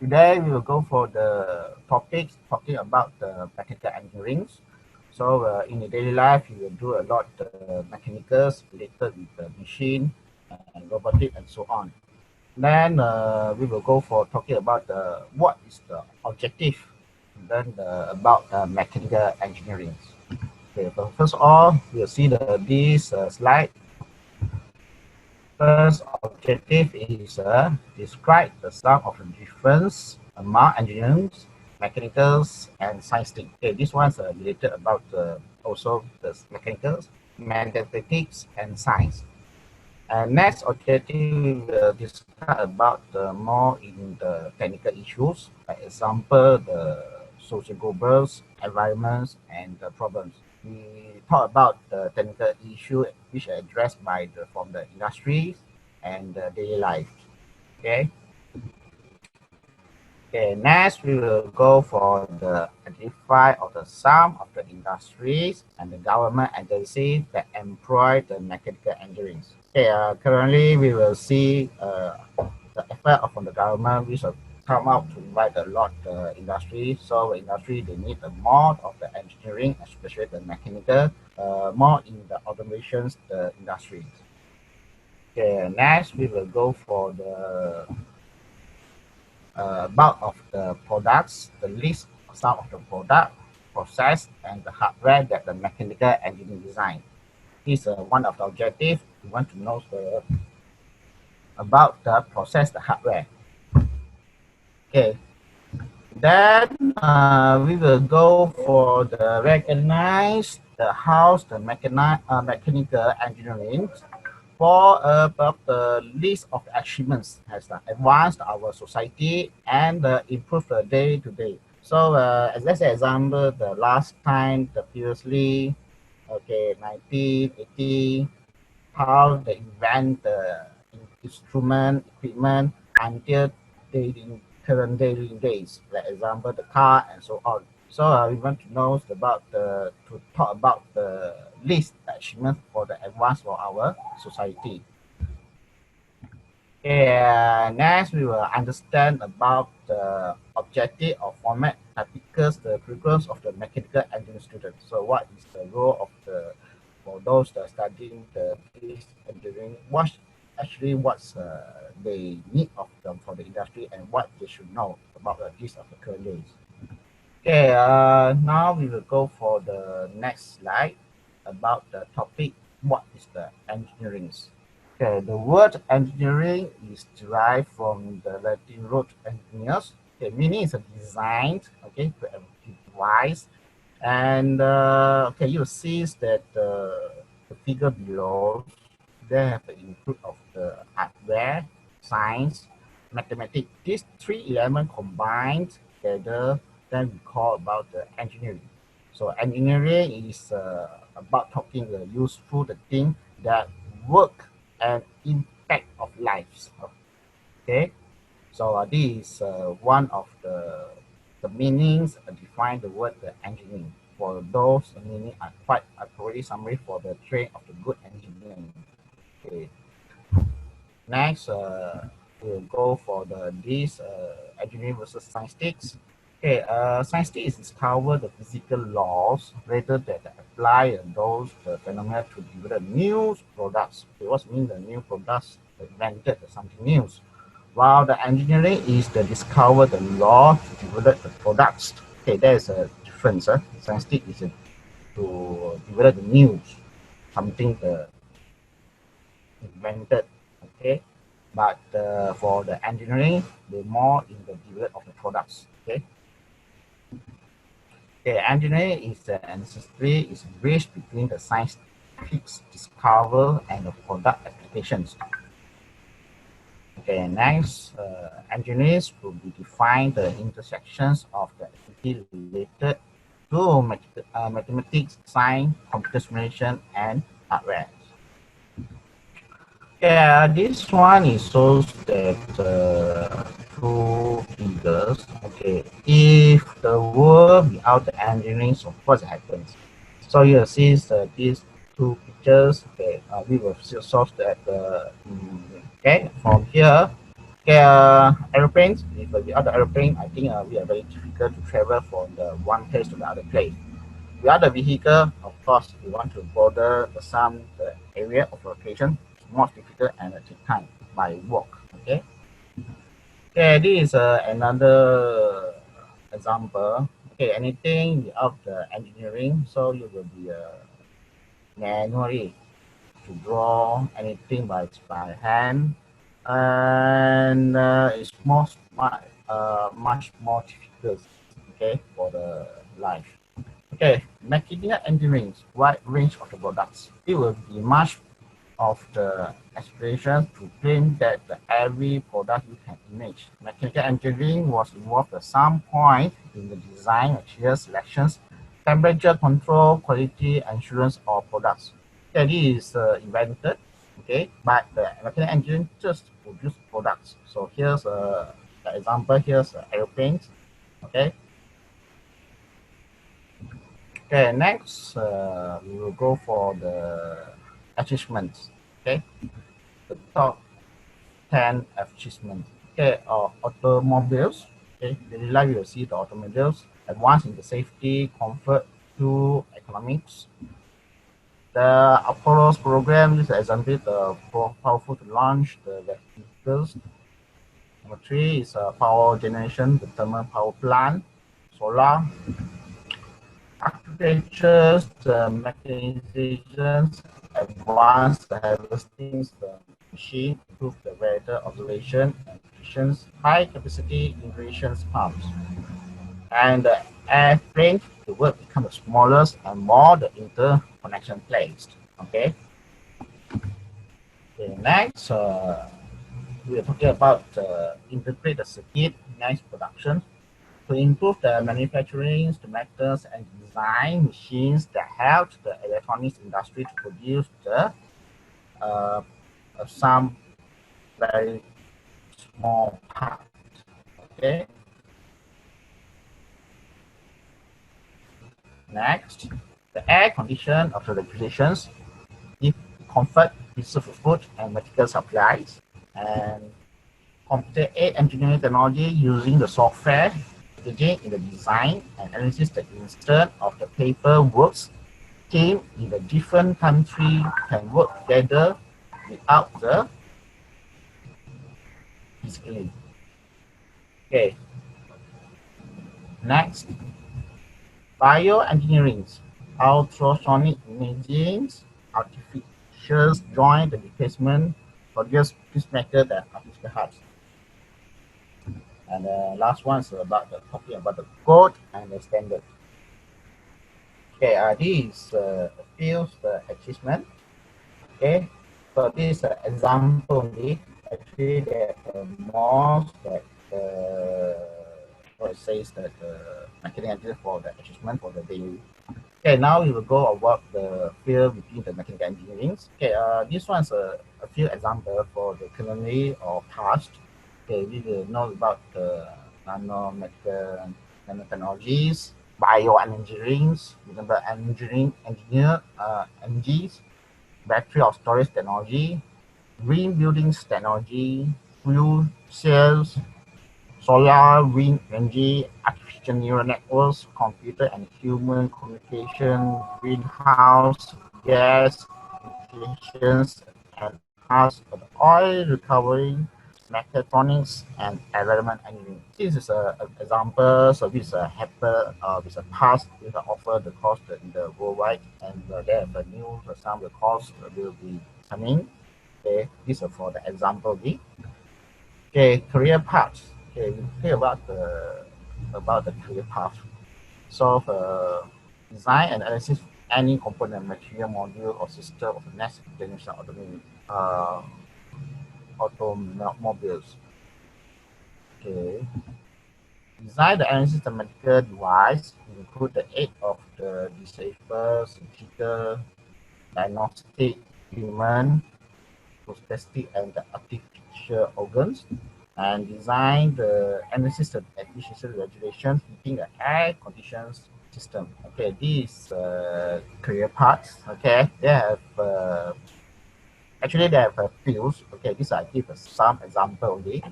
Today we will go for the topics talking about the mechanical engineering. So in the daily life, you will do a lot mechanicals related with the machine and robotic and so on. Then we will go for talking about what is the objective. Then about mechanical engineering. Okay, but first of all, we'll see this slide. First objective is describe the sum of the difference among engineering, mechanicals, and science. Okay, this one's related about also the mechanicals, mathematics, and science. And next objective, we will discuss about more in the technical issues, like example, the social goals, environments, and the problems. We talk about the technical issue which are addressed by from the industries and the daily life. Okay. Okay. Next, we will go for the identify of the sum of the industries and the government agencies that employ the mechanical engineering. Okay, currently we will see the effort from the government which will come out to invite a lot industry. So industry they need more of the engineering, especially the mechanical, more in the automations the industry. Okay, next we will go for the about of the products, the list of some of the product, process, and the hardware that the mechanical engineering design. This is one of the objectives. We want to know about the process, the hardware. Okay. Then we will go for the recognize the house, the mechanical engineering for about the list of achievements has advanced our society and improved the day to day. So as let's say example, the last time, the previously, okay, 1980, how they invent the instrument, equipment until dating current daily days, like example the car and so on. So we want to know about to talk about the list achievement for the advance for our society. And next we will understand about the objective of format articles, the curriculums of the mechanical engineering students. So what is the role of the for those that studying the engineering? What actually what's they need of them for the industry and what they should know about the gist of the current days. Okay, now we will go for the next slide about the topic. What is the engineering? Okay, the word engineering is derived from the Latin root engineers. Okay, meaning it's a design, okay, to a device. And okay, you see that the figure below, they have the input of the hardware, science, mathematics. These three elements combined together, then we call about the engineering. So engineering is about talking the useful, the thing that work and impact of lives. Okay, so this is one of the meanings define the word the engineering. For those meaning are quite a pretty summary for the trade of the good engineering. Okay. Next, we'll go for this engineering versus science sticks. Okay, science sticks discover the physical laws rather than apply those phenomena to develop new products. Okay, what means the new products invented something new? While the engineering is to discover the law to develop the products. Okay, there's a difference. Science stick is to develop the news, something invented. Okay, but for the engineering, they're more in the development of the products. Okay. Okay, engineering is the ancestry is bridge between the scientific discover and the product applications. Okay, next, engineers will be define the intersections of the activity related to mathematics, science, computer simulation, and hardware. Yeah, this one is shows that two figures. Okay, if the world without the engineering, so what happens? So you see these two pictures. Okay, we will solve that. Okay, from here, Okay, aeroplanes. If without the aeroplane, I think we are very difficult to travel from the one place to the other place. Without the vehicle, of course, we want to border the area of location. It's more difficult and it take time by walk. Okay. Okay, this is another example. Okay, anything without the engineering, so you will be manually to draw anything by hand, and it's much more difficult. Okay, for the life. Okay, mechanical engineering, wide range of the products. It will be much of the aspirations to claim that every product you can image. Mechanical engineering was involved at some point in the design, material selections, temperature control, quality assurance of products. That is invented, okay, but the mechanical engineering just produce products. So here's the example. Here's airplanes, okay. Okay, next we will go for the achievements. Okay, the top 10 achievements. Okay, automobiles. Okay, daily life you will see the automobiles advance in the safety, comfort, to economics. The Apollo's program is example the powerful to launch the vehicles. Number three is power generation, the thermal power plant, solar architectures, the mechanizations, advanced harvesting, the machine, improve the weather observation and precision, high capacity irrigation pumps. And the airplane, the work becomes smaller and more the interconnection placed. Okay. Okay. Next, we are talking about integrate the circuit, nice production to improve the manufacturing, the methods and design machines that help the electronics industry to produce the uh, some very small part. Okay. Next, the air condition of the regulations give comfort, preserve food and medical supplies, and computer aid engineering technology using the software engaging in the design and analysis the instead of the paperwork team in the different country can work together without the physically. Okay. Next, bioengineering, ultrasonic imaging, artificial joint replacement, produce peacemaker and artificial hearts. And the last one is about talking about the code and the standard. Okay, this feels the achievement. Okay, so this example only. Actually, there are more that what it says that mechanical for the achievement for the daily. Okay, now we will go about the field within the mechanical engineering. Okay, this one's a few examples for the culinary or past. Okay, we will know about the nanomedical nanotechnologies, bioengineering, remember energies, battery or storage technology, green buildings technology, fuel cells, solar, wind energy, artificial neural networks, computer and human communication, greenhouse gas emissions, and parts of the oil recovery, mechatronics, and environment engineering. This is an example. So this is a happen with a past with offer the cost in the worldwide, and there have a new some of the cost will be coming. Okay, this is for the example B. Okay, career path. Okay, we hear about the career path. So design and analysis any component, material, module, or system of the next generation uh, automobiles. Okay, design the analysis the medical device include the aid of the decipher, surgical, diagnostic, human, prosthetic, and the artificial organs, and design the analysis of efficiency regulation heating the air conditions system. Okay, these career paths. Okay, they have actually they have fields. Okay, these I give some example only.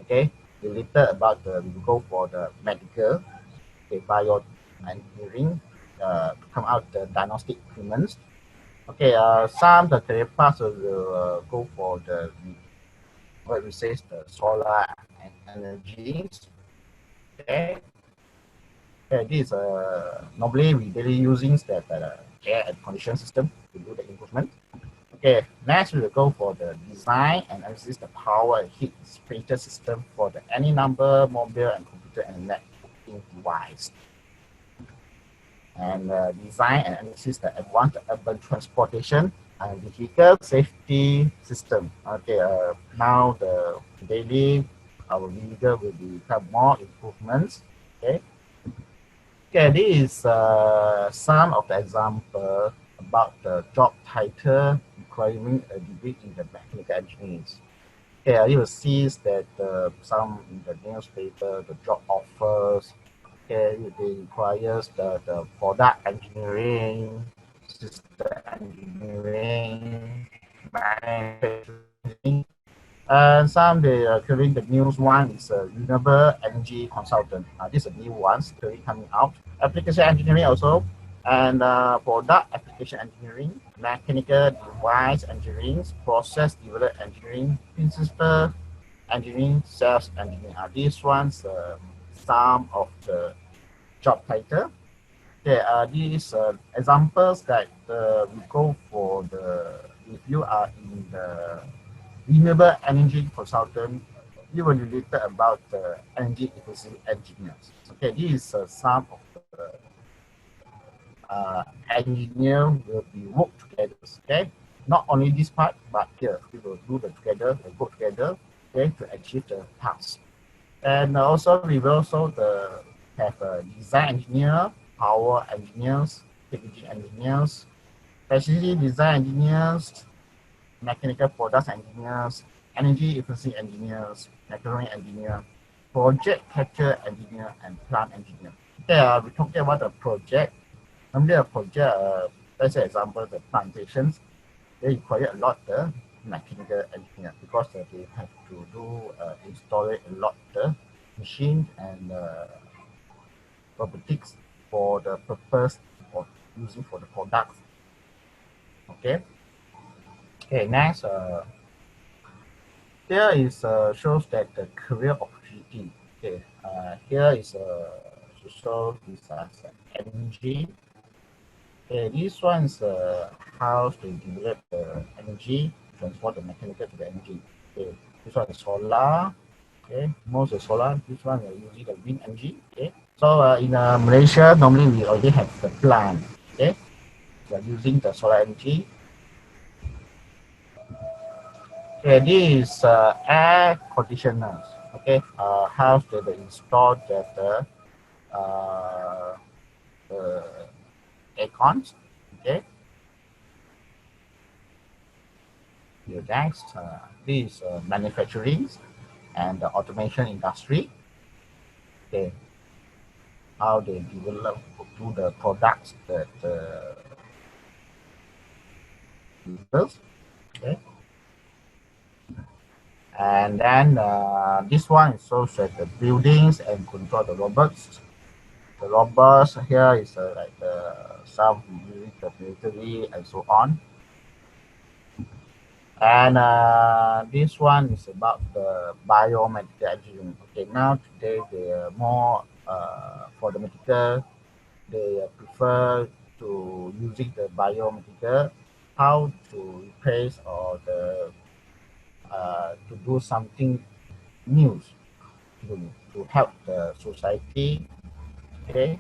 Okay, later about the we will go for the medical, okay, bio engineering to come out the diagnostic equipments. Okay, some the career paths will go for the what we say is the solar energies. Okay, yeah, this normally we daily using that air and condition system to do the improvement. Okay, next we will go for the design and analysis the power and heat dissipator system for the any number, mobile and computer and networking device. And design and analysis the advanced urban transportation and vehicle safety system. Okay, now the daily our vehicle will become more improvements. Okay, okay, this is some of the example about the job title requiring a degree in the mechanical engineering. Okay, you will see that some in the newspaper, the job offers, okay, they requires the product engineering, system engineering, manufacturing, and some they are currently the news one is a renewable energy consultant. This is a new one currently coming out. Application engineering also, and product application engineering, mechanical device engineering, process development engineering, principal engineering, sales engineering. These ones some of the job title. Okay, these examples that we go for the if you are in the renewable energy consultant, you will relate about the energy efficiency engineers. Okay, this is some of the engineer will be work together. Okay, not only this part, but here we will do the together, we go together, okay, to achieve the task. And also we will also have a design engineer, power engineers, packaging engineers, facility design engineers, mechanical products engineers, energy efficiency engineers, electronic engineer, project capture engineer, and plant engineer. Okay, we're talking about the project. Normally a project, let's say example, the plantations, they require a lot the mechanical engineer because they have to do install a lot the machine and robotics for the purpose of using for the products. Okay. Okay. Next, here is shows that the career opportunity. Okay. Here is to show this as energy. Okay. This one is how to develop the energy, transform the mechanical to the energy. Okay. This one is solar. Okay. Most of solar. This one is using the wind energy. Okay. So in Malaysia, normally we already have the plant. Okay. We are using the solar energy. Okay, this is air conditioners. Okay, how to install uh, the air cons. Okay, the next this manufacturing and the automation industry. Okay, how they develop to the products that users. Okay, and then this one is also the buildings and control the robots. The robots here is like some using the military and so on. And this one is about the biomedical engineering. Okay, now today they are more for the medical. They prefer to using the biomedical, how to replace or to do something new to help the society. Okay,